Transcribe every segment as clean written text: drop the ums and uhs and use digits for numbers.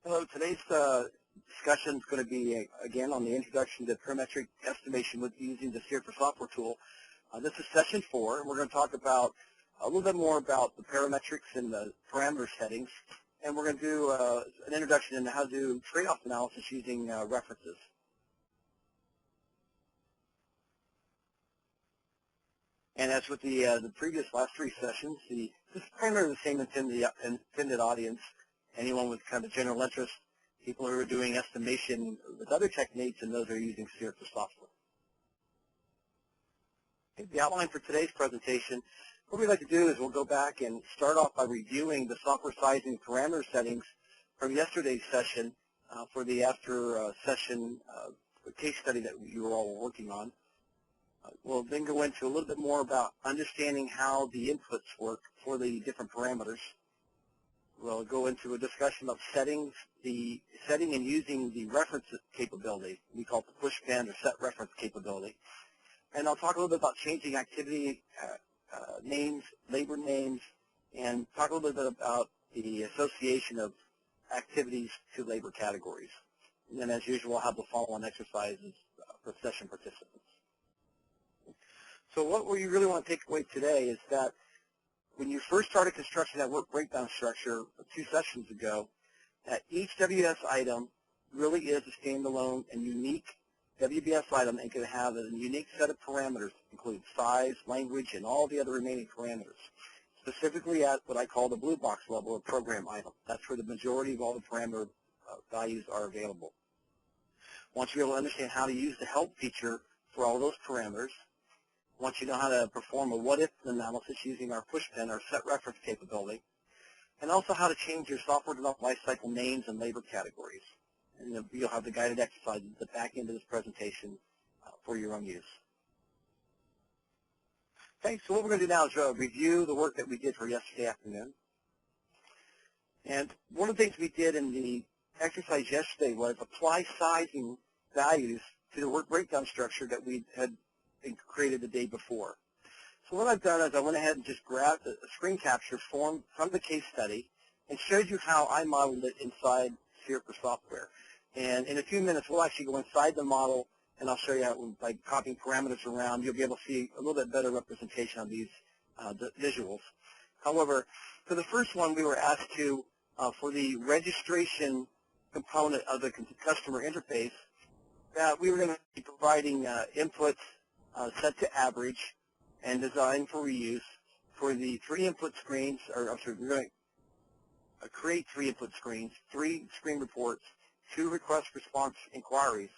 Hello, today's discussion is going to be, again, on the introduction to parametric estimation with using the SEER for software tool. This is session 4, and we're going to talk about a little bit more about the parametrics and the parameter settings, and we're going to do an introduction into how to do trade-off analysis using references. And as with the previous last 3 sessions, this is primarily the same intended audience. Anyone with kind of general interest, people who are doing estimation with other techniques, and those who are using SEER for software. Okay, the outline for today's presentation, what we'd like to do is we'll go back and start off by reviewing the software sizing parameter settings from yesterday's session for the after session case study that you were all working on. We'll then go into a little bit more about understanding how the inputs work for the different parameters. We'll go into a discussion of settings, the setting and using the reference capability. We call it the push pin or set reference capability. And I'll talk a little bit about changing activity names, labor names, and talk a little bit about the association of activities to labor categories. And then, as usual, I'll have the follow-on exercises for session participants. So what we really want to take away today is that when you first started constructing that work breakdown structure 2 sessions ago, that each WBS item really is a standalone and unique WBS item and can have a unique set of parameters, including size, language, and all the other remaining parameters, specifically at what I call the blue box level or program item. That's where the majority of all the parameter values are available. Once you're able to understand how to use the help feature for all those parameters, once you know how to perform a what-if analysis using our push pin or set reference capability, and also how to change your software development lifecycle names and labor categories. And you'll have the guided exercises at the back end of this presentation for your own use. Okay, so what we're going to do now is review the work that we did for yesterday afternoon. And one of the things we did in the exercise yesterday was apply sizing values to the work breakdown structure that we had created the day before. So what I've done is I went ahead and just grabbed a screen capture form from the case study and showed you how I modeled it inside SEER for software. And in a few minutes, we'll actually go inside the model, and I'll show you how, by copying parameters around, you'll be able to see a little bit better representation of these visuals. However, for the first one, we were asked to, for the registration component of the customer interface, that we were going to be providing inputs set to average and designed for reuse for the 3 input screens, or I'm sorry, we're going to create 3 input screens, 3 screen reports, 2 request response inquiries.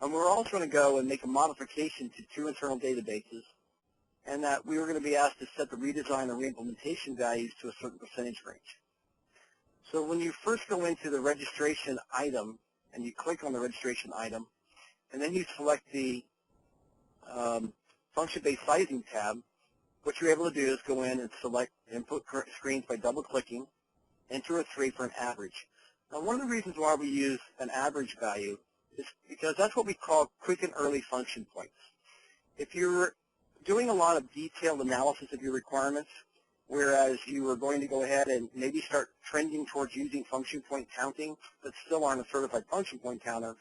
And we're also going to go and make a modification to 2 internal databases, and that we were going to be asked to set the redesign or reimplementation values to a certain percentage range. So when you first go into the registration item and you click on the registration item, and then you select the function-based sizing tab, what you're able to do is go in and select input screens by double-clicking, enter a 3 for an average. Now, one of the reasons why we use an average value is because that's what we call quick and early function points. If you're doing a lot of detailed analysis of your requirements, whereas you are going to go ahead and maybe start trending towards using function point counting, but still aren't a certified function point counter,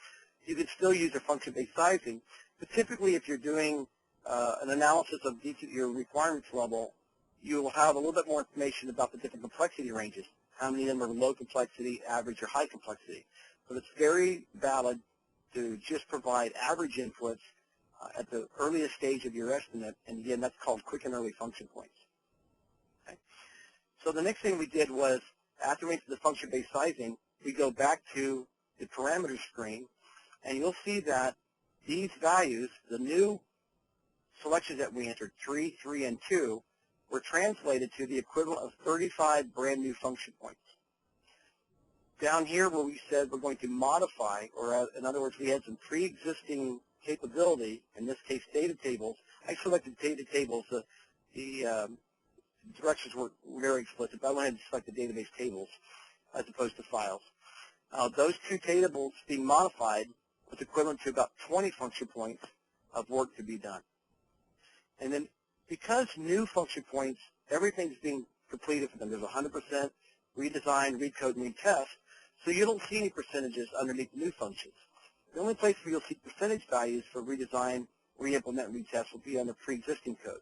you can still use a function-based sizing. But typically, if you're doing an analysis of your requirements level, you will have a little bit more information about the different complexity ranges, how many of them are low complexity, average, or high complexity. But it's very valid to just provide average inputs at the earliest stage of your estimate, and again, that's called quick and early function points. Okay. So the next thing we did was, after we went to the function-based sizing, we go back to the parameter screen, and you'll see that these values, the new selections that we entered, 3, 3, and 2, were translated to the equivalent of 35 brand new function points. Down here where we said we're going to modify, or in other words, we had some pre-existing capability, in this case data tables. I selected data tables. The directions were very explicit, but I went ahead and selected database tables as opposed to files. Those 2 tables being modified was equivalent to about 20 function points of work to be done. And then because new function points, everything's being completed for them. There's 100% redesign, recode, and retest. So you don't see any percentages underneath the new functions. The only place where you'll see percentage values for redesign, re-implement, retest will be under pre-existing code.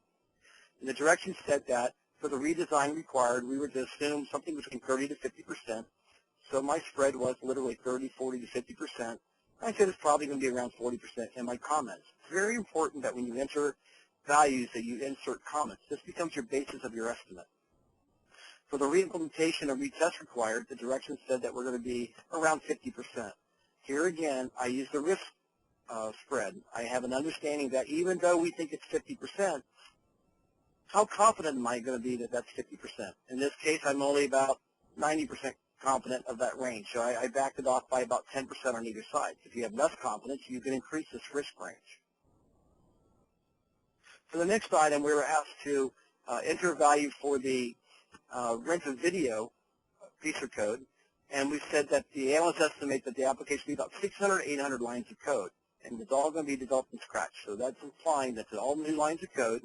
And the directions said that for the redesign required, we were to assume something between 30 to 50%. So my spread was literally 30, 40 to 50%. I said it's probably going to be around 40% in my comments. It's very important that when you enter values that you insert comments. This becomes your basis of your estimate. For the re-implementation and retest required, the directions said that we're going to be around 50%. Here again, I use the risk spread. I have an understanding that even though we think it's 50%, how confident am I going to be that that's 50%? In this case, I'm only about 90% confident of that range. So I backed it off by about 10% on either side. If you have less confidence, you can increase this risk range. For the next item, we were asked to enter a value for the rent of video piece of code, and we said that the analysts estimate that the application will be about 600 to 800 lines of code, and it's all going to be developed from scratch. So that's implying that all new lines of code,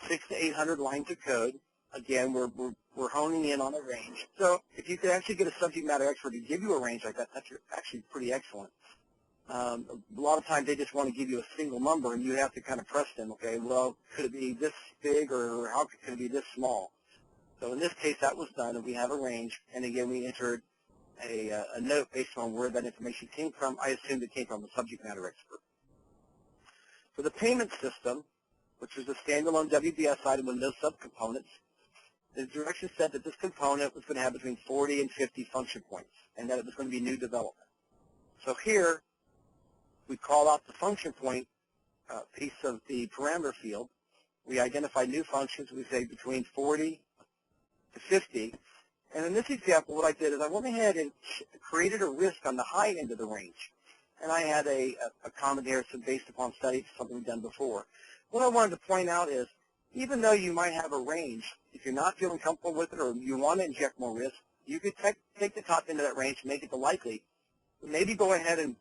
600 to 800 lines of code. Again, we're honing in on a range. So if you could actually get a subject matter expert to give you a range like that, that's actually pretty excellent. A lot of times they just want to give you a single number, and you have to kind of press them. Okay, well, could it be this big, or how could it be this small? So in this case, that was done, and we have a range. And again, we entered a note based on where that information came from. I assumed it came from a subject matter expert. For the payment system, which was a standalone WBS item with no subcomponents, the direction said that this component was going to have between 40 and 50 function points, and that it was going to be new development. So here, we call out the function point piece of the parameter field. We identify new functions. We say between 40 to 50. And in this example, what I did is I went ahead and created a risk on the high end of the range. And I had a comment here based upon studies, something we've done before. What I wanted to point out is, even though you might have a range, if you're not feeling comfortable with it or you want to inject more risk, you could take the top end of that range, make it the likely, but maybe go ahead and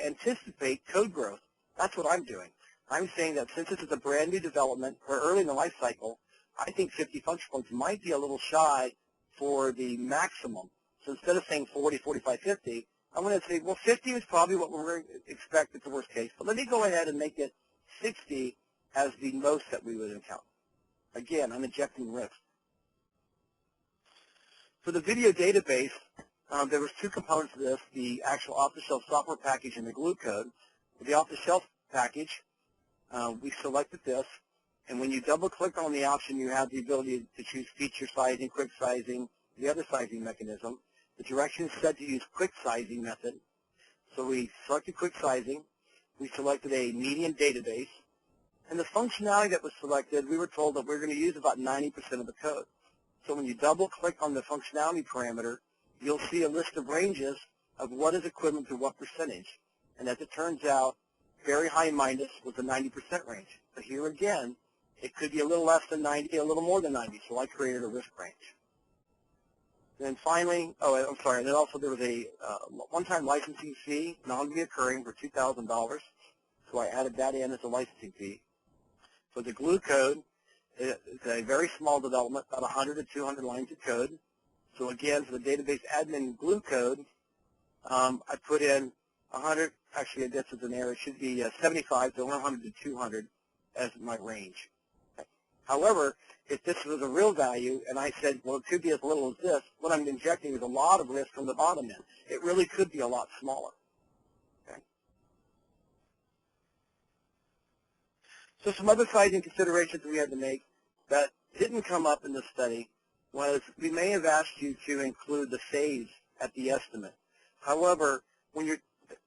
anticipate code growth. That's what I'm doing. I'm saying that since this is a brand new development, we're early in the life cycle, I think 50 function points might be a little shy for the maximum. So instead of saying 40, 45, 50, I'm going to say, well, 50 is probably what we're going to expect at the worst case, but let me go ahead and make it 60 as the most that we would encounter. Again, I'm injecting risk. For the video database, there was two components to this, the actual off-the-shelf software package and the glue code. For the off-the-shelf package, we selected this, and when you double-click on the option, you have the ability to choose feature sizing, quick sizing, the other sizing mechanism. The directions said to use quick sizing method. So we selected quick sizing. We selected a medium database. And the functionality that was selected, we were told that we're going to use about 90% of the code. So when you double-click on the functionality parameter, you'll see a list of ranges of what is equivalent to what percentage. And as it turns out, very high minus was the 90% range. But here again, it could be a little less than 90, a little more than 90, so I created a risk range. And then finally, I'm sorry, and then also there was a one-time licensing fee, non-reoccurring, for $2,000. So I added that in as a licensing fee. For the glue code, it's a very small development, about 100 to 200 lines of code. So again, for the database admin glue code, I put in 100, actually this is an error, it should be 75 to 100 to 200 as my range. Okay. However, if this was a real value, and I said, well, it could be as little as this, what I'm injecting is a lot of risk from the bottom end. It really could be a lot smaller. Okay. So some other sizing considerations we had to make that didn't come up in the study was we may have asked you to include the phase at the estimate. However,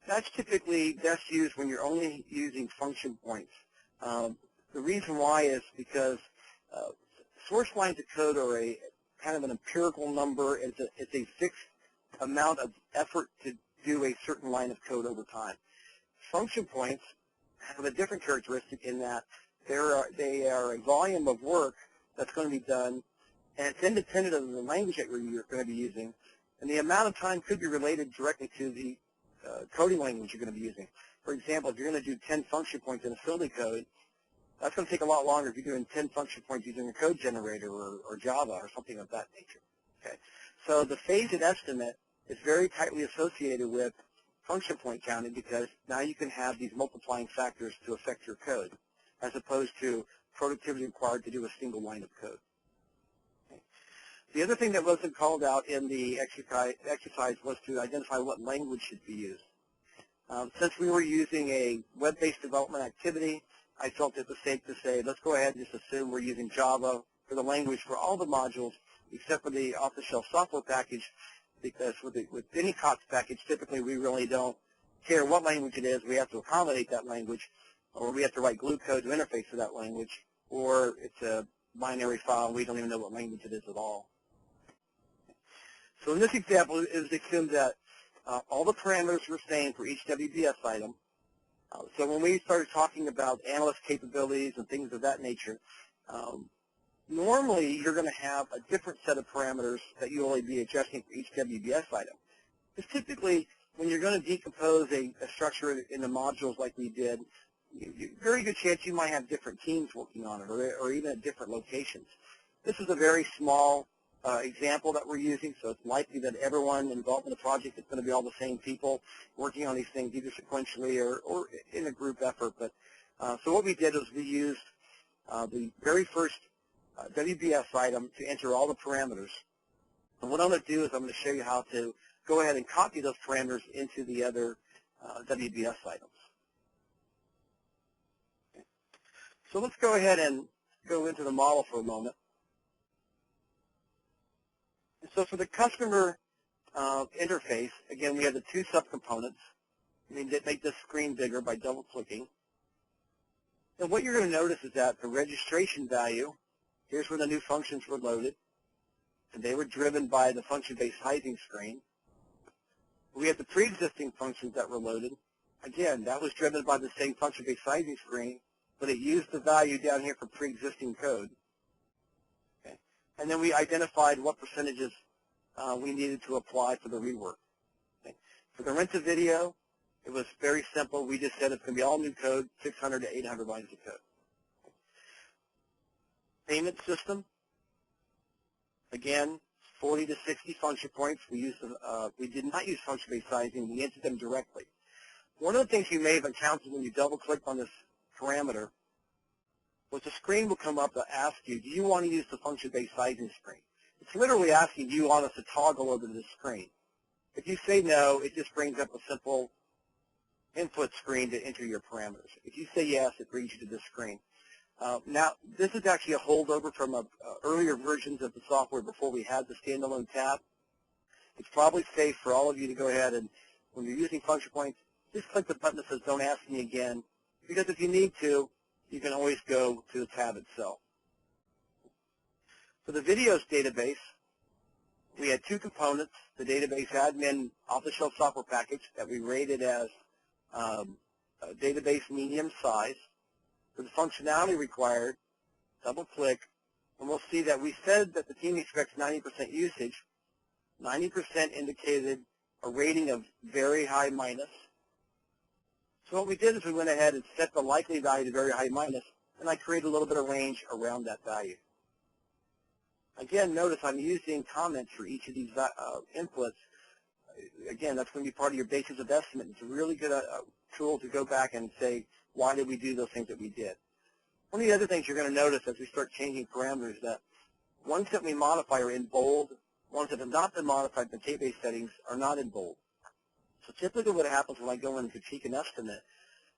that's typically best used when you're only using function points. The reason why is because source lines of code are a kind of an empirical number. It's a fixed amount of effort to do a certain line of code over time. Function points have a different characteristic in that they are a volume of work that's going to be done, and it's independent of the language that you're going to be using, and the amount of time could be related directly to the coding language you're going to be using. For example, if you're going to do 10 function points in assembly code, that's going to take a lot longer if you're doing 10 function points using a code generator or Java or something of that nature. Okay, so the phased estimate is very tightly associated with function point counting, because now you can have these multiplying factors to affect your code, as opposed to productivity required to do a single line of code. Okay. The other thing that wasn't called out in the exercise was to identify what language should be used. Since we were using a web-based development activity, I felt it was safe to say, let's go ahead and just assume we're using Java for the language for all the modules, except for the off-the-shelf software package, because with any COTS package, typically we really don't care what language it is. We have to accommodate that language, or we have to write glue code to interface to that language, or it's a binary file and we don't even know what language it is at all. So in this example, it was assumed that all the parameters were the same for each WBS item. So when we started talking about analyst capabilities and things of that nature, normally you're going to have a different set of parameters that you'll only be adjusting for each WBS item. Because typically, when you're going to decompose a structure into modules like we did, very good chance you might have different teams working on it, or even at different locations. This is a very small example that we're using, so it's likely that everyone involved in the project is going to be all the same people working on these things, either sequentially or in a group effort. But so what we did was we used the very first WBS item to enter all the parameters. And what I'm going to do is I'm going to show you how to go ahead and copy those parameters into the other WBS items. Okay. So let's go ahead and go into the model for a moment. And so for the customer interface, again, we have the two subcomponents. We make this screen bigger by double-clicking. And what you're going to notice is that the registration value, here's where the new functions were loaded, and they were driven by the function-based sizing screen. We have the pre-existing functions that were loaded. Again, that was driven by the same function-based sizing screen, but it used the value down here for pre-existing code. Okay. And then we identified what percentages we needed to apply for the rework. Okay. For the rent-to-video, it was very simple. We just said it's going to be all new code, 600 to 800 lines of code. Payment system, again, 40 to 60 function points. We did not use function-based sizing. We entered them directly. One of the things you may have encountered when you double-click on this parameter was the screen will come up to ask you, do you want to use the function-based sizing screen? It's literally asking, do you want us to toggle over to this screen? If you say no, it just brings up a simple input screen to enter your parameters. If you say yes, it brings you to this screen. Now, this is actually a holdover from earlier versions of the software before we had the standalone tab. It's probably safe for all of you to go ahead and, when you're using function points, just click the button that says don't ask me again, because if you need to, you can always go to the tab itself. For the videos database, we had two components, the database admin off-the-shelf software package that we rated as a database medium size. For the functionality required, double-click, and we'll see that we said that the team expects 90% usage. 90% indicated a rating of very high minus. So what we did is we went ahead and set the likely value to very high minus, and I created a little bit of range around that value. Again, notice I'm using comments for each of these inputs. Again, that's going to be part of your basis of estimate. It's a really good tool to go back and say, why did we do those things that we did? One of the other things you're going to notice as we start changing parameters is that ones that we modify are in bold. Ones that have not been modified in the database settings are not in bold. So typically what happens when I go in and critique an estimate,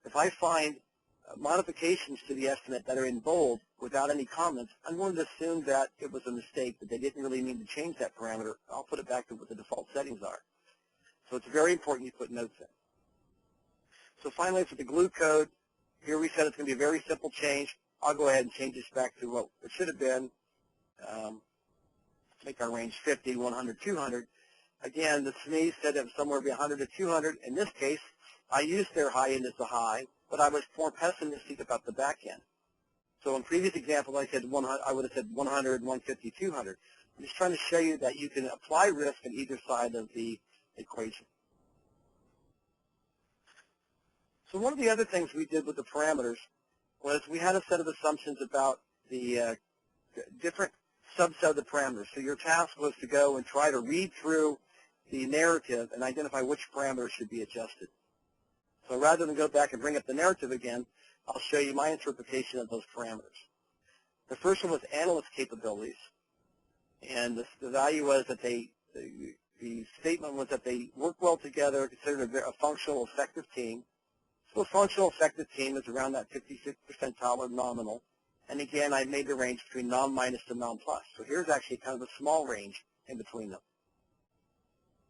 if I find modifications to the estimate that are in bold without any comments, I'm going to assume that it was a mistake, that they didn't really mean to change that parameter. I'll put it back to what the default settings are. So it's very important you put notes in. So finally, for the glue code, here we said it's going to be a very simple change. I'll go ahead and change this back to what it should have been. Make our range 50, 100, 200. Again, the SME said it was somewhere between 100 to 200. In this case, I used their high end as the high, but I was more pessimistic about the back end. So in previous examples, I said 100, I would have said 100, 150, 200. I'm just trying to show you that you can apply risk on either side of the equation. So one of the other things we did with the parameters was we had a set of assumptions about the different subset of the parameters. So your task was to go and try to read through the narrative and identify which parameters should be adjusted. So rather than go back and bring up the narrative again, I'll show you my interpretation of those parameters. The first one was analyst capabilities, and the value was that the statement was that they work well together, considered a functional, effective team. So a functional, effective team is around that 56th percentile or nominal. And again, I made the range between non-minus to non-plus. So here's actually kind of a small range in between them.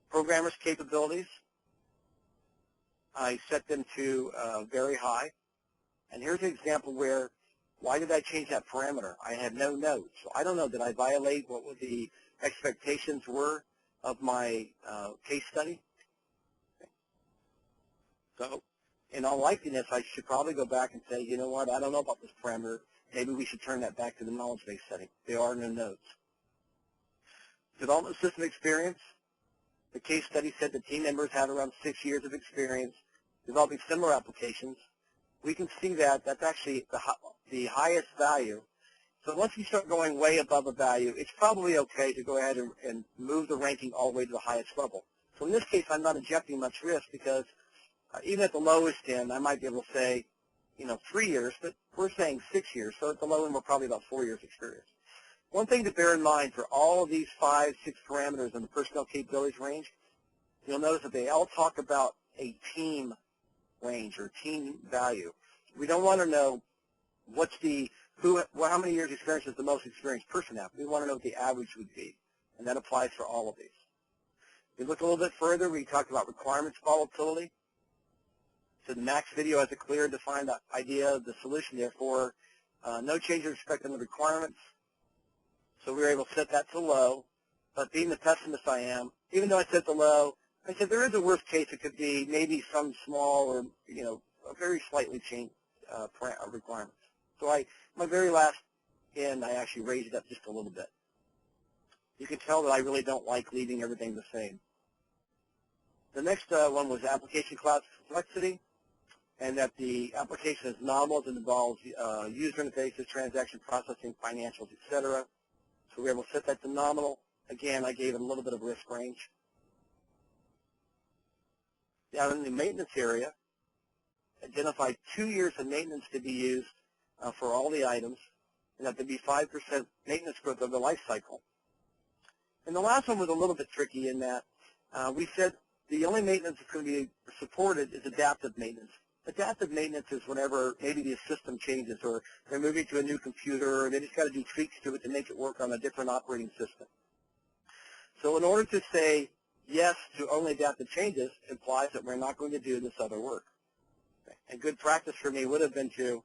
Programmers' capabilities, I set them to very high. And here's an example where, why did I change that parameter? I had no nodes. So I don't know, did I violate what the expectations were of my case study? Okay. So in all likeliness, I should probably go back and say, you know what, I don't know about this parameter. Maybe we should turn that back to the knowledge-based setting. There are no nodes. Development system experience. The case study said the team members have around 6 years of experience developing similar applications. We can see that that's actually the highest value. So once you start going way above a value, it's probably okay to go ahead and move the ranking all the way to the highest level. So in this case, I'm not injecting much risk because even at the lowest end, I might be able to say, 3 years, but we're saying 6 years. So at the low end, we're probably about 4 years experience. One thing to bear in mind for all of these 5, 6 parameters in the personnel capabilities range, you'll notice that they all talk about a team range or team value. We don't want to know how many years experience does the most experienced person have. We want to know what the average would be, and that applies for all of these. If we look a little bit further, we talked about requirements volatility. So the max video has a clear defined idea of the solution, therefore no changes expected in the requirements. So we were able to set that to low, but being the pessimist I am, even though I set the low, I said there is a worst case. It could be maybe some small or, a very slightly changed requirements. So my very last end, I actually raised it up just a little bit. You can tell that I really don't like leaving everything the same. The next one was application class complexity, and that the application is novel as it involves user interfaces, transaction processing, financials, etc. So we were able to set that to nominal. Again, I gave it a little bit of risk range. Down in the maintenance area, identified 2 years of maintenance to be used for all the items, and that there be 5% maintenance growth over the life cycle. And the last one was a little bit tricky in that we said the only maintenance that's going to be supported is adaptive maintenance. Adaptive maintenance is whenever maybe the system changes or they're moving to a new computer or they just got to do tweaks to it to make it work on a different operating system. So in order to say yes to only adaptive changes implies that we're not going to do this other work. Okay. And good practice for me would have been to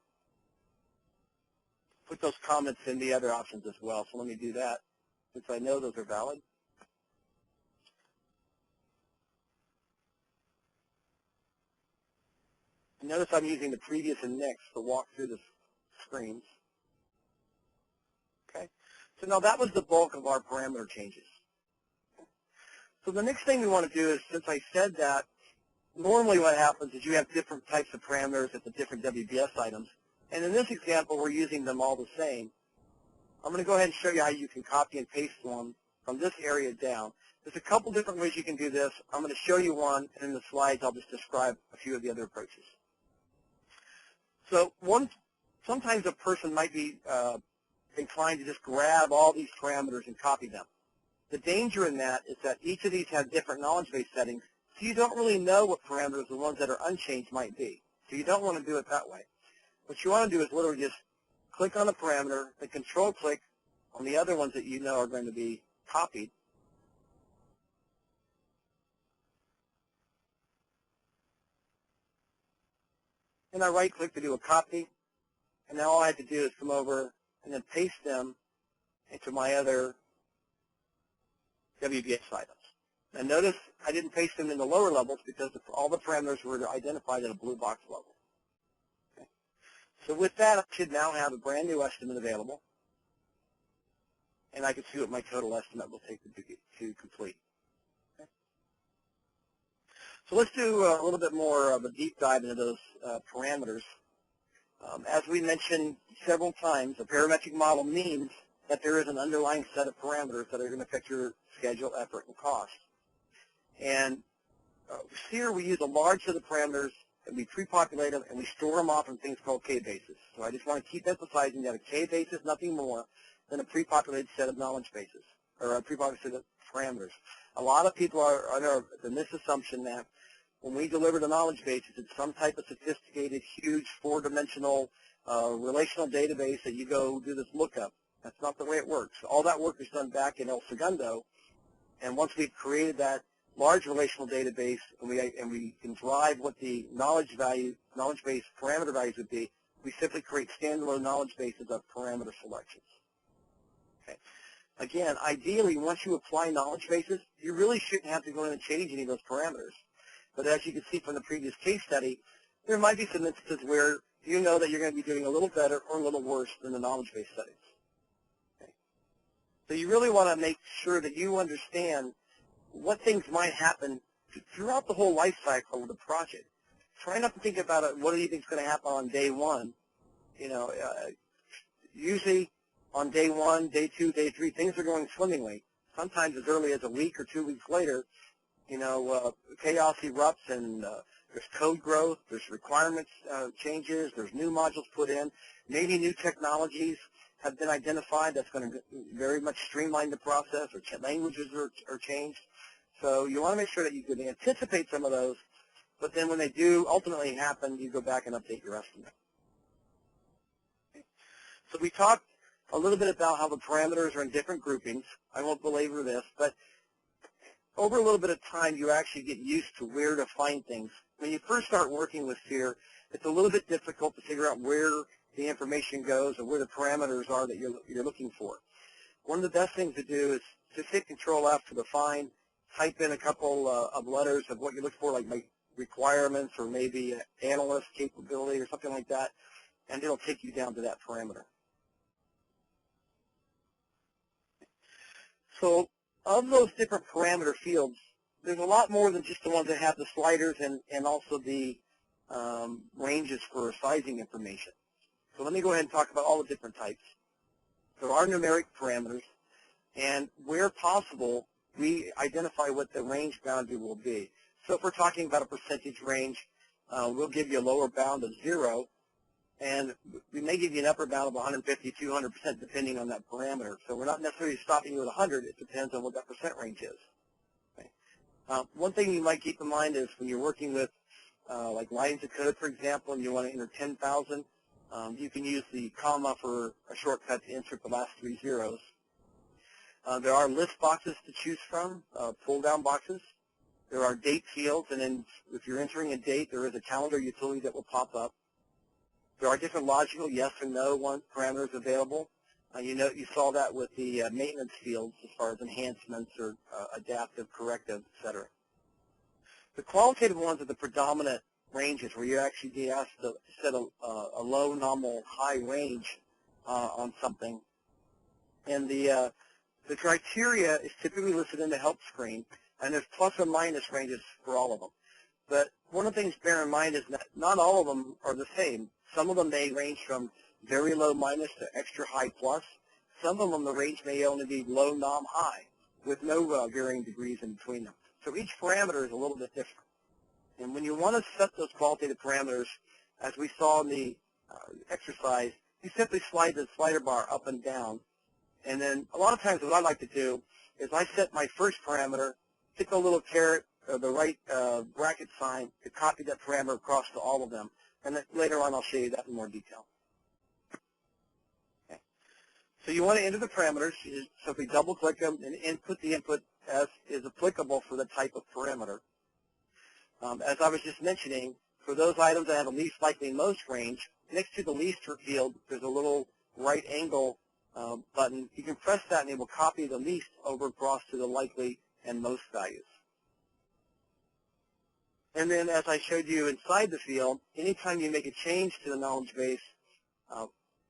put those comments in the other options as well. So let me do that since I know those are valid. Notice I'm using the previous and next to walk through the screens. Okay. So now that was the bulk of our parameter changes. So the next thing we want to do is, since I said that, normally what happens is you have different types of parameters at the different WBS items. And in this example, we're using them all the same. I'm going to go ahead and show you how you can copy and paste one from this area down. There's a couple different ways you can do this. I'm going to show you one, and in the slides I'll just describe a few of the other approaches. So sometimes a person might be inclined to just grab all these parameters and copy them. The danger in that is that each of these have different knowledge-based settings, so you don't really know what parameters the ones that are unchanged might be. So you don't want to do it that way. What you want to do is literally just click on a parameter, then control-click on the other ones that you know are going to be copied. And I right-click to do a copy, and now all I have to do is come over and then paste them into my other WBS items. Now notice I didn't paste them in the lower levels because all the parameters were identified at a blue box level. Okay. So with that, I should now have a brand new estimate available, and I can see what my total estimate will take to complete. Okay. So let's do a little bit more of a deep dive into those parameters. As we mentioned several times, a parametric model means that there is an underlying set of parameters that are going to affect your schedule, effort, and cost. And SEER, we use a large set of parameters, and we pre-populate them, and we store them off in things called K-bases. So I just want to keep emphasizing that a K-base is nothing more than a pre-populated set of knowledge bases, or a pre-populated set of parameters. A lot of people are under the misassumption that when we deliver the knowledge bases, it's some type of sophisticated, huge, four-dimensional relational database that you go do this lookup. That's not the way it works. All that work is done back in El Segundo, and once we've created that large relational database, and we can drive what the knowledge base parameter values would be, we simply create standalone knowledge bases of parameter selections. Okay. Again, ideally, once you apply knowledge bases, you really shouldn't have to go in and change any of those parameters. But as you can see from the previous case study, there might be some instances where you know that you're going to be doing a little better or a little worse than the knowledge base settings. Okay. So you really want to make sure that you understand what things might happen throughout the whole life cycle of the project. Try not to think about it, what do you think is going to happen on day one. You know, usually on day one, day two, day three, things are going swimmingly. Sometimes as early as a week or 2 weeks later, you know, chaos erupts and there's code growth, there's requirements changes, there's new modules put in, maybe new technologies have been identified that's going to very much streamline the process, or languages are changed. So you want to make sure that you can anticipate some of those, but then when they do ultimately happen, you go back and update your estimate. Okay. So we talked a little bit about how the parameters are in different groupings. I won't belabor this, but over a little bit of time, you actually get used to where to find things. When you first start working with SEER, it's a little bit difficult to figure out where the information goes or where the parameters are that you're looking for. One of the best things to do is just hit Control-F to define, type in a couple of letters of what you look for, like requirements or maybe analyst capability or something like that, and it'll take you down to that parameter. So of those different parameter fields, there's a lot more than just the ones that have the sliders and also the ranges for sizing information. So let me go ahead and talk about all the different types. There are numeric parameters, and where possible, we identify what the range boundary will be. So if we're talking about a percentage range, we'll give you a lower bound of 0, and we may give you an upper bound of 150, 200%, depending on that parameter. So we're not necessarily stopping you at 100. It depends on what that percent range is. Okay. One thing you might keep in mind is when you're working with like lines of code, for example, and you want to enter 10,000, you can use the comma for a shortcut to insert the last 3 zeros. There are list boxes to choose from, pull-down boxes. There are date fields, and then if you're entering a date, there is a calendar utility that will pop up. There are different logical yes or no parameters available. You saw that with the maintenance fields as far as enhancements or adaptive, corrective, etc. The qualitative ones are the predominant ranges where you actually be asked to set a low, nominal, high range on something. And the criteria is typically listed in the help screen, and there's plus or minus ranges for all of them. But one of the things to bear in mind is that not all of them are the same. Some of them may range from very low minus to extra high plus. Some of them, the range may only be low, nom, high, with no varying degrees in between them. So each parameter is a little bit different. And when you want to set those qualitative parameters, as we saw in the exercise, you simply slide the slider bar up and down. And then a lot of times what I like to do is I set my first parameter, hit the little caret or the right bracket sign to copy that parameter across to all of them. And then later on I'll show you that in more detail. Okay. So you want to enter the parameters. You just simply double-click them and input the input as is applicable for the type of parameter. As I was just mentioning, for those items that have a least likely most range, next to the least field, there's a little right angle button. You can press that and it will copy the least over across to the likely and most values. And then as I showed you inside the field, anytime you make a change to the knowledge base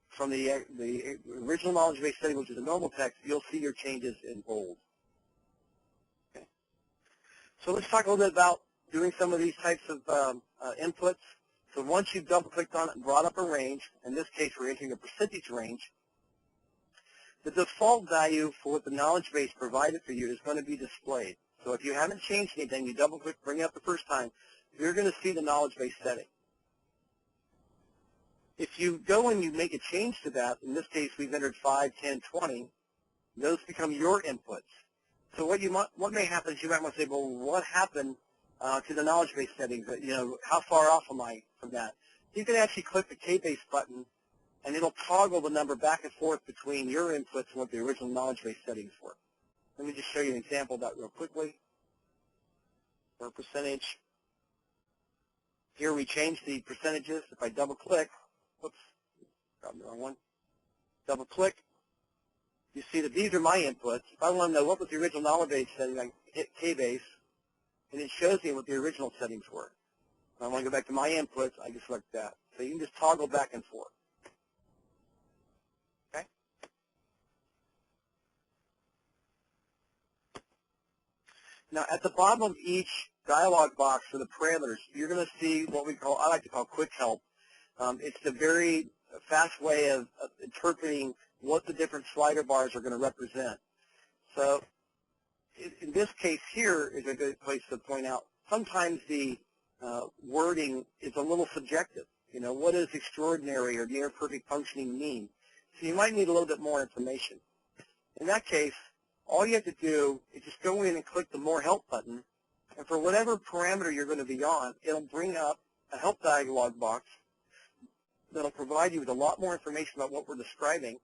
from the original knowledge base setting, which is a normal text, you'll see your changes in bold. Okay. So let's talk a little bit about doing some of these types of inputs. So once you've double-clicked on it and brought up a range, in this case we're entering a percentage range, the default value for what the knowledge base provided for you is going to be displayed. So if you haven't changed anything, you double-click, bring it up the first time, you're going to see the knowledge base setting. If you go and you make a change to that, in this case we've entered 5, 10, 20, those become your inputs. So what may happen is you might want to say, well, what happened to the knowledge base settings? How far off am I from that? You can actually click the K-base button, and it'll toggle the number back and forth between your inputs and what the original knowledge base settings were. Let me just show you an example of that real quickly. For a percentage, here we change the percentages. If I double-click, whoops, got the wrong one. Double-click, you see that these are my inputs. If I want to know what was the original knowledge base setting, I hit K-base, and it shows me what the original settings were. If I want to go back to my inputs, I just select that. So you can just toggle back and forth. Okay? Now, at the bottom of each dialog box for the parameters, you're going to see what I like to call quick help. It's a very fast way of interpreting what the different slider bars are going to represent. So in this case here is a good place to point out, sometimes the wording is a little subjective. What does extraordinary or near perfect functioning mean? So you might need a little bit more information. In that case, all you have to do is just go in and click the More Help button, and for whatever parameter you're going to be on, it'll bring up a help dialog box that'll provide you with a lot more information about what we're describing.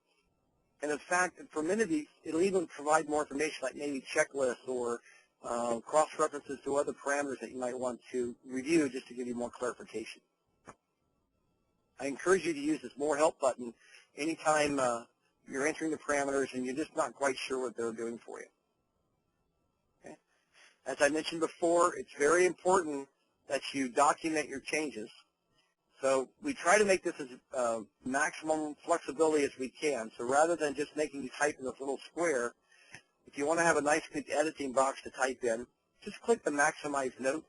And in fact, for many of these, it'll even provide more information like maybe checklists or cross-references to other parameters that you might want to review just to give you more clarification. I encourage you to use this More Help button anytime you're entering the parameters and you're just not quite sure what they're doing for you. Okay? As I mentioned before, it's very important that you document your changes. So we try to make this as maximum flexibility as we can. So rather than just making you type in this little square, if you want to have a nice quick editing box to type in, just click the Maximize Note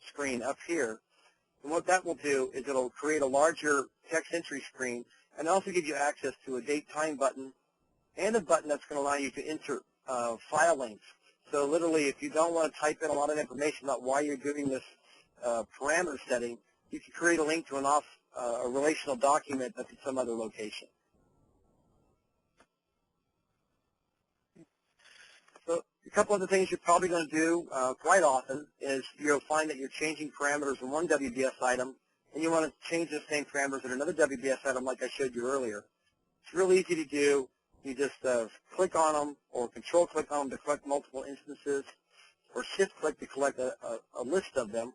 screen up here. And what that will do is it'll create a larger text entry screen and also give you access to a date time button and a button that's going to allow you to insert file links. So literally, if you don't want to type in a lot of information about why you're doing this parameter setting, you can create a link to a relational document that's in some other location. So a couple other things you're probably going to do quite often is you'll find that you're changing parameters in one WBS item, and you want to change the same parameters in another WBS item like I showed you earlier. It's real easy to do. You just click on them or control-click on them to collect multiple instances, or shift-click to collect a list of them,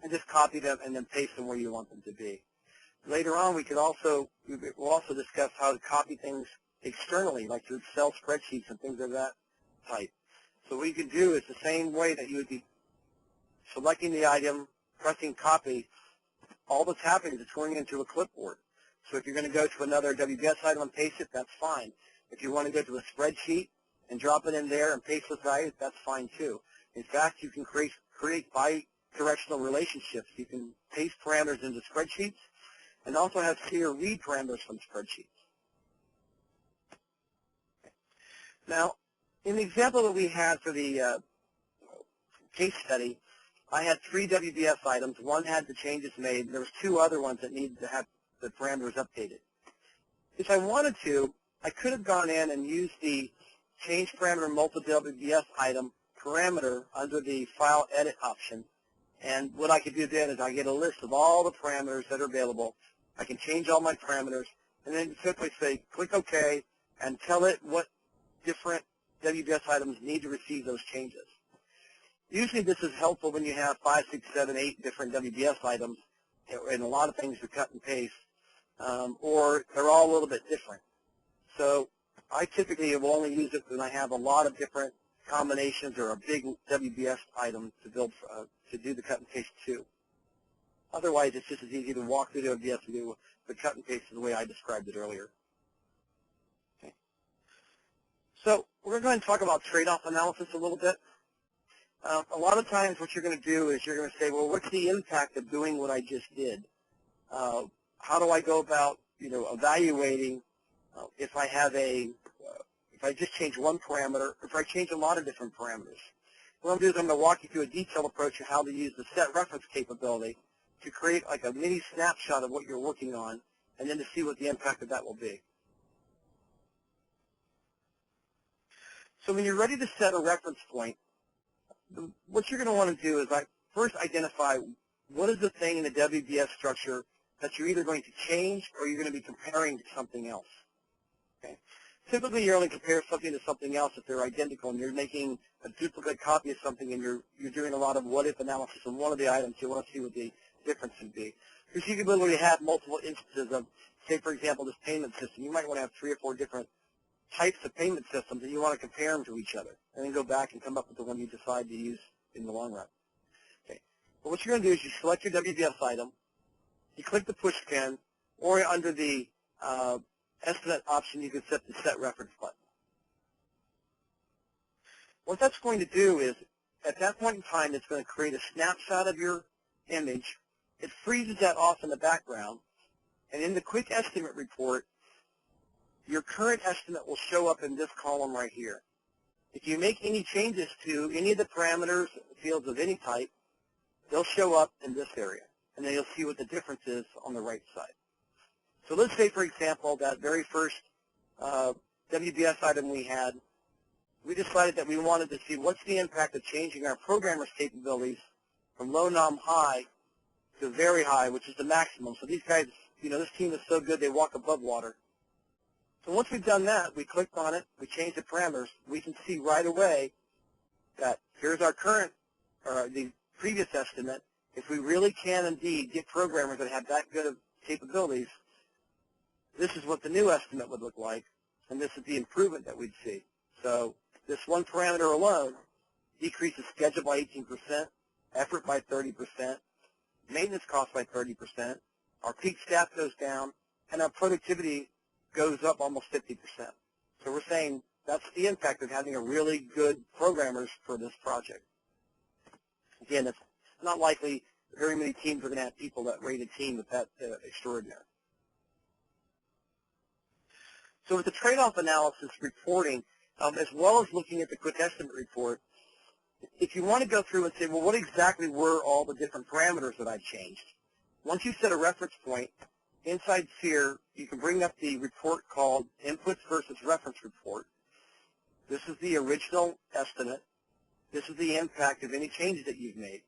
and just copy them and then paste them where you want them to be. Later on, we'll also discuss how to copy things externally, like through Excel spreadsheets and things of that type. So what you can do is the same way that you would be selecting the item, pressing copy, all that's happening is it's going into a clipboard. So if you're going to go to another WBS item and paste it, that's fine. If you want to go to a spreadsheet and drop it in there and paste those values, that's fine too. In fact, you can create bi-directional relationships. You can paste parameters into spreadsheets and also have SEER read parameters from spreadsheets. Now, in the example that we had for the case study, I had 3 WBS items. One had the changes made. There was 2 other ones that needed to have the parameters updated. If I wanted to, I could have gone in and used the change parameter multi-WBS item parameter under the file edit option. And what I could do then is I get a list of all the parameters that are available. I can change all my parameters and then simply say click OK and tell it what different WBS items need to receive those changes. Usually this is helpful when you have 5, 6, 7, 8 different WBS items and a lot of things to cut and paste, or they're all a little bit different. So I typically will only use it when I have a lot of different combinations or a big WBS item to build to do the cut and paste to. Otherwise, it's just as easy to walk through the WBS and do the cut and paste the way I described it earlier. Okay. So we're going to talk about trade-off analysis a little bit. A lot of times what you're going to do is you're going to say, well, what's the impact of doing what I just did? How do I go about, evaluating if I have if I just change one parameter, or if I change a lot of different parameters? What I'm going to do is I'm going to walk you through a detailed approach of how to use the set reference capability to create like a mini snapshot of what you're working on, and then to see what the impact of that will be. So when you're ready to set a reference point, what you're going to want to do is first identify what is the thing in the WBS structure that you're either going to change or you're going to be comparing to something else. Okay. Typically, you only compare something to something else if they're identical, and you're making a duplicate copy of something, and you're doing a lot of what-if analysis on one of the items. You want to see what the difference would be. Because you can literally have multiple instances of, say, for example, this payment system. You might want to have 3 or 4 different types of payment systems, and you want to compare them to each other, and then go back and come up with the one you decide to use in the long run. Okay. But what you're going to do is you select your WBS item, you click the push pin, or under the estimate option, you can set the set reference button. What that's going to do is, at that point in time, it's going to create a snapshot of your image. It freezes that off in the background, and in the quick estimate report, your current estimate will show up in this column right here. If you make any changes to any of the parameters, fields of any type, they'll show up in this area, and then you'll see what the difference is on the right side. So let's say, for example, that very first WBS item we had, we decided that we wanted to see what's the impact of changing our programmer's capabilities from low, nom, high to very high, which is the maximum. So these guys, this team is so good they walk above water. So once we've done that, we clicked on it, we changed the parameters, we can see right away that here's our current, or the previous estimate. If we really can indeed get programmers that have that good of capabilities, this is what the new estimate would look like, and this is the improvement that we'd see. So this one parameter alone decreases schedule by 18%, effort by 30%, maintenance cost by 30%, our peak staff goes down, and our productivity goes up almost 50%. So we're saying that's the impact of having a really good programmers for this project. Again, it's not likely very many teams are going to have people that rate a team with that extraordinary. So with the trade-off analysis reporting, as well as looking at the quick estimate report, if you want to go through and say, well, what exactly were all the different parameters that I've changed? Once you set a reference point, inside SEER, you can bring up the report called Inputs versus Reference Report. This is the original estimate. This is the impact of any changes that you've made.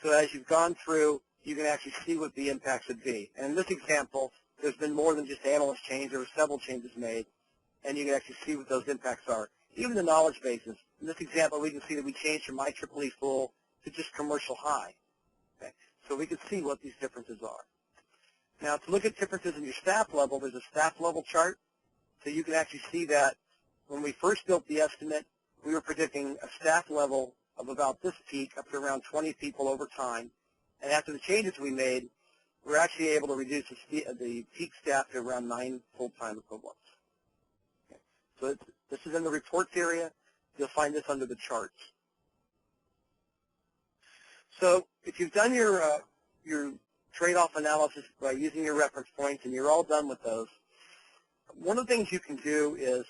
So as you've gone through, you can actually see what the impacts would be. And in this example, there's been more than just analyst change. There were several changes made, and you can actually see what those impacts are. Even the knowledge bases. In this example, we can see that we changed from IEEE full to just commercial high. Okay? So we can see what these differences are. Now, to look at differences in your staff level, there's a staff level chart. So you can actually see that when we first built the estimate, we were predicting a staff level of about this peak up to around 20 people over time. And after the changes we made, we're actually able to reduce the peak staff to around 9 full-time equivalents. Okay. So this is in the reports area. You'll find this under the charts. So if you've done your trade-off analysis by using your reference points and you're all done with those, one of the things you can do is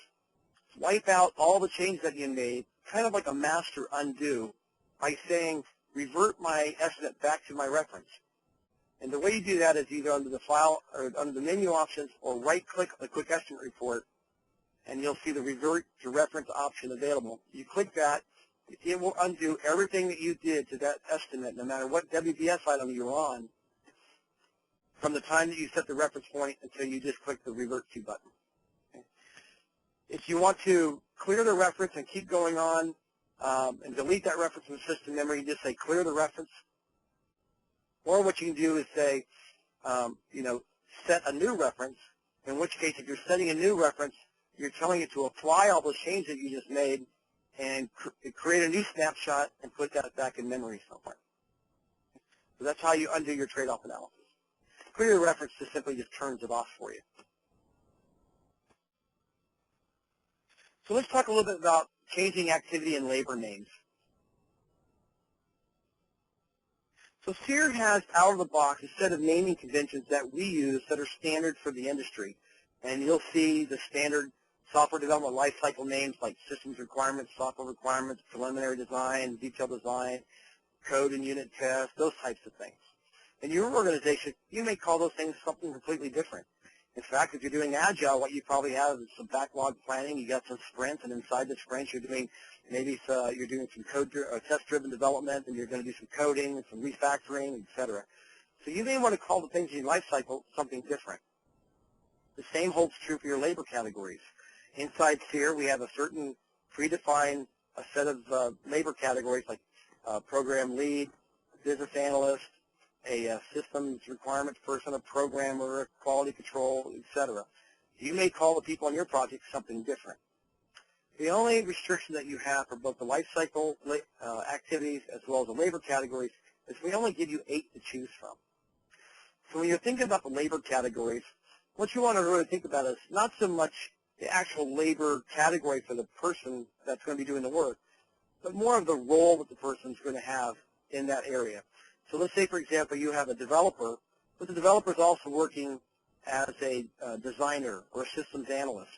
wipe out all the changes that you made, kind of like a master undo, by saying revert my estimate back to my reference. And the way you do that is either under the file or under the menu options, or right-click on the quick estimate report, and you'll see the revert to reference option available. You click that, it will undo everything that you did to that estimate, no matter what WBS item you're on, from the time that you set the reference point until you just click the revert to button. Okay. If you want to clear the reference and keep going on and delete that reference from the system memory, you just say clear the reference. Or what you can do is say, set a new reference, in which case if you're setting a new reference, you're telling it to apply all those changes that you just made and create a new snapshot and put that back in memory somewhere. So that's how you undo your trade-off analysis. Clear the reference just simply just turns it off for you. So let's talk a little bit about changing activity and labor names. So SEER has out of the box a set of naming conventions that we use that are standard for the industry. And you'll see the standard software development lifecycle names like systems requirements, software requirements, preliminary design, detailed design, code and unit test, those types of things. In your organization, you may call those things something completely different. In fact, if you're doing Agile, what you probably have is some backlog planning. You got some sprints, and inside the sprints, you're doing you're doing some code or test-driven development, and you're going to do some coding and some refactoring, etc. So you may want to call the things in your life cycle something different. The same holds true for your labor categories. Inside SEER, we have a certain predefined set of labor categories like program lead, business analyst, a systems requirements person, a programmer, a quality control, etc. You may call the people on your project something different. The only restriction that you have for both the life cycle activities as well as the labor categories is we only give you 8 to choose from. So when you're thinking about the labor categories, what you want to really think about is not so much the actual labor category for the person that's going to be doing the work, but more of the role that the person's going to have in that area. So let's say, for example, you have a developer, but the developer is also working as a designer or a systems analyst.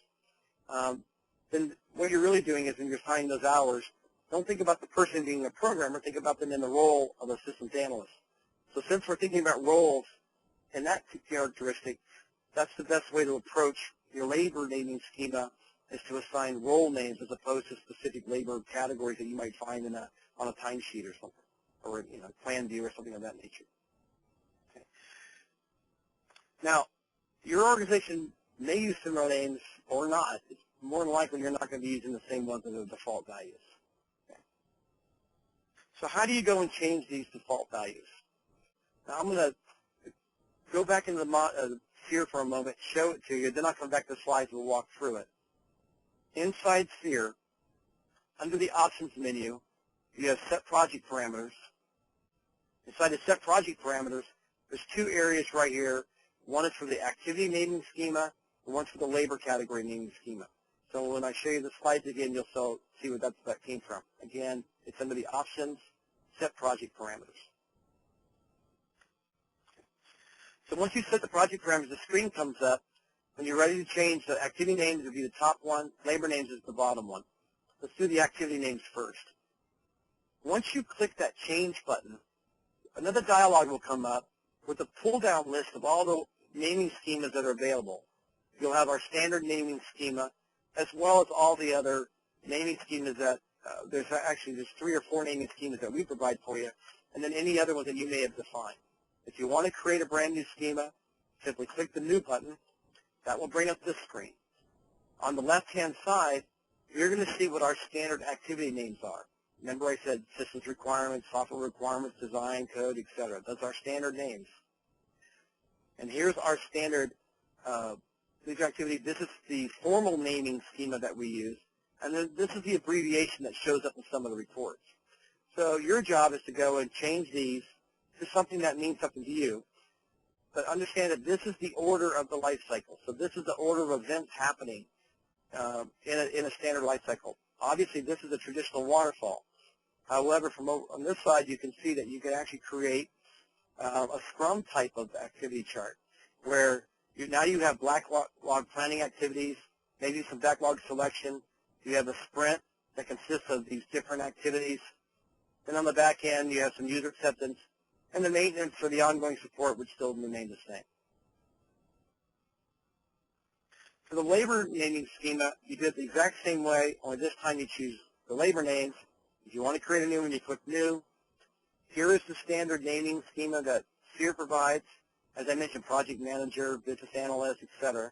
Then what you're really doing is when you're assigning those hours, don't think about the person being a programmer, think about them in the role of a systems analyst. So since we're thinking about roles and that characteristic, that's the best way to approach your labor naming schema, is to assign role names as opposed to specific labor categories that you might find on a timesheet or something, or plan view or something of that nature. Okay. Now, your organization may use similar names or not. It's more than likely you're not going to be using the same ones as the default values. Okay. So how do you go and change these default values? Now I'm going to go back into the SEER for a moment, show it to you, then I'll come back to the slides and we'll walk through it. Inside SEER, under the options menu, you have set project parameters. Inside the set project parameters, there's 2 areas right here. One is for the activity naming schema, and one's for the labor category naming schema. So when I show you the slides again, you'll see where that came from. Again, it's under the options, set project parameters. So once you set the project parameters, the screen comes up. When you're ready to change, the activity names will be the top one, labor names is the bottom one. Let's do the activity names first. Once you click that change button, another dialog will come up with a pull-down list of all the naming schemas that are available. You'll have our standard naming schema, as well as all the other naming schemas that, there's 3 or 4 naming schemas that we provide for you, and then any other ones that you may have defined. If you want to create a brand new schema, simply click the New button. That will bring up this screen. On the left-hand side, you're going to see what our standard activity names are. Remember I said systems requirements, software requirements, design, code, etc. Those are standard names. And here's our standard leisure activity. This is the formal naming schema that we use. And then this is the abbreviation that shows up in some of the reports. So your job is to go and change these to something that means something to you. But understand that this is the order of the life cycle. So this is the order of events happening in a standard life cycle. Obviously, this is a traditional waterfall. However, from on this side, you can see that you can actually create a Scrum type of activity chart where now you have backlog planning activities, maybe some backlog selection. You have a sprint that consists of these different activities. Then on the back end, you have some user acceptance. And the maintenance for the ongoing support would still remain the same. For the labor naming schema, you do it the exact same way, only this time you choose the labor names. If you want to create a new one, you click New. Here is the standard naming schema that SEER provides. As I mentioned, project manager, business analyst, etc.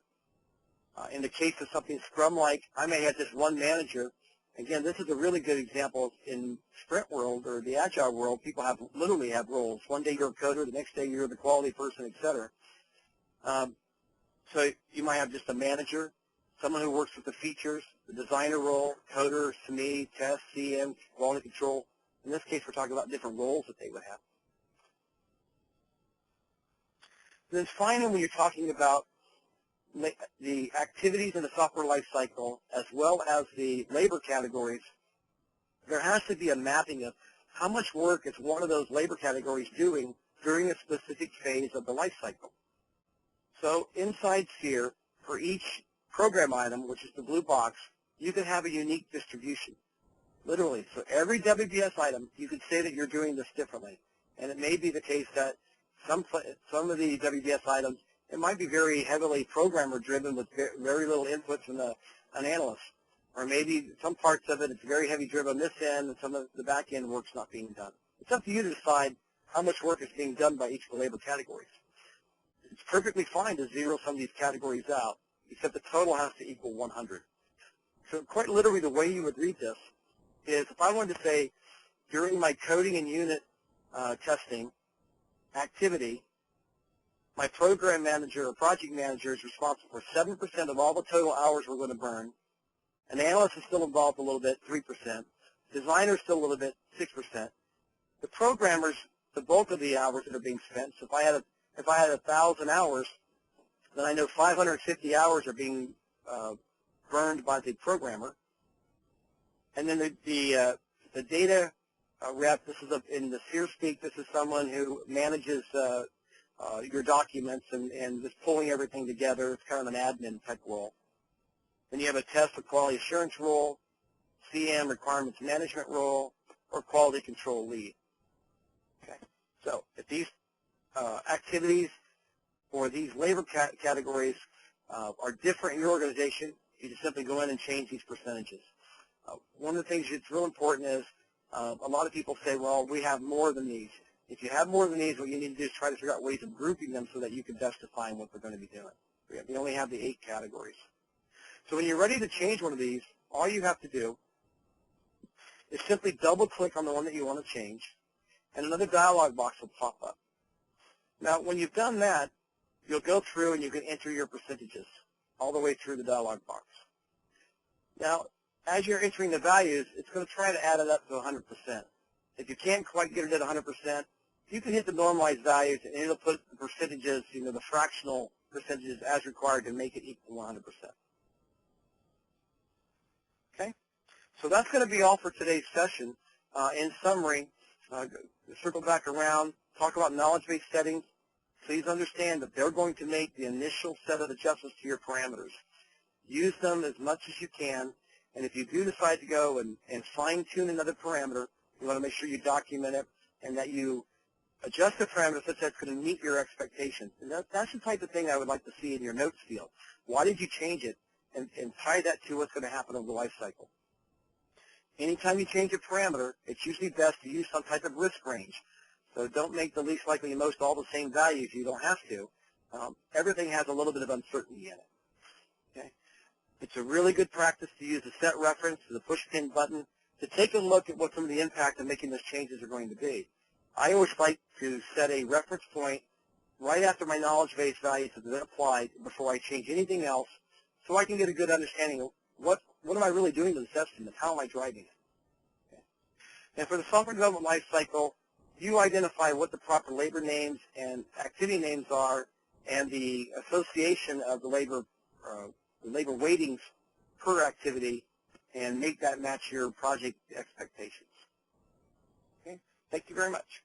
In the case of something Scrum-like, I may have just one manager. Again, this is a really good example in sprint world or the agile world. People literally have roles. One day you're a coder, the next day you're the quality person, etc. So you might have just a manager, someone who works with the features, the designer role, coder, SME, test, CM, quality control. In this case, we're talking about different roles that they would have. And then finally, when you're talking about the activities in the software lifecycle, as well as the labor categories, there has to be a mapping of how much work is one of those labor categories doing during a specific phase of the lifecycle. So inside SEER, for each program item, which is the blue box, you can have a unique distribution. Literally. So every WBS item, you could say that you're doing this differently. And it may be the case that some of the WBS items, it might be very heavily programmer-driven with very little input from an analyst. Or maybe some parts of it, it's very heavy driven on this end, and some of the back end work's not being done. It's up to you to decide how much work is being done by each of the labor categories. It's perfectly fine to zero some of these categories out, except the total has to equal 100. So quite literally, the way you would read this is if I wanted to say, during my coding and unit testing activity, my program manager or project manager is responsible for 7% of all the total hours we're going to burn. An analyst is still involved a little bit, 3%. Designer still a little bit, 6%. The programmers, the bulk of the hours that are being spent. So if I had 1,000 hours, then I know 550 hours are being burned by the programmer. And then the data rep, this is in the SEER speak, this is someone who manages your documents and just pulling everything together. It's kind of an admin type role. Then you have a test or quality assurance role, CM requirements management role, or quality control lead. Okay. So if these activities or these labor categories are different in your organization, you just simply go in and change these percentages. One of the things that's real important is a lot of people say, well, we have more than these. If you have more than these, what you need to do is try to figure out ways of grouping them so that you can best define what they're going to be doing. We only have the 8 categories. So when you're ready to change one of these, all you have to do is simply double-click on the one that you want to change, and another dialog box will pop up. Now, when you've done that, you'll go through and you can enter your percentages all the way through the dialog box. Now, as you're entering the values, it's going to try to add it up to 100%. If you can't quite get it at 100%, you can hit the normalized values, and it'll put the percentages, the fractional percentages as required to make it equal 100%. Okay? So that's going to be all for today's session. In summary, circle back around, talk about knowledge-based settings. Please understand that they're going to make the initial set of adjustments to your parameters. Use them as much as you can, and if you do decide to go and fine-tune another parameter, you want to make sure you document it and that you adjust the parameter such that it's going to meet your expectations. And that's the type of thing I would like to see in your notes field. Why did you change it? And tie that to what's going to happen over the life cycle. Anytime you change a parameter, it's usually best to use some type of risk range. So don't make the least likely and most all the same values. You don't have to. Everything has a little bit of uncertainty in it. Okay? It's a really good practice to use the set reference, the push pin button, to take a look at what some of the impact of making those changes are going to be. I always like to set a reference point right after my knowledge-based values have been applied before I change anything else, so I can get a good understanding of what am I really doing to this estimate, how am I driving it. Okay. And for the software development life cycle, you identify what the proper labor names and activity names are and the association of the labor weightings per activity, and make that match your project expectations. Okay? Thank you very much.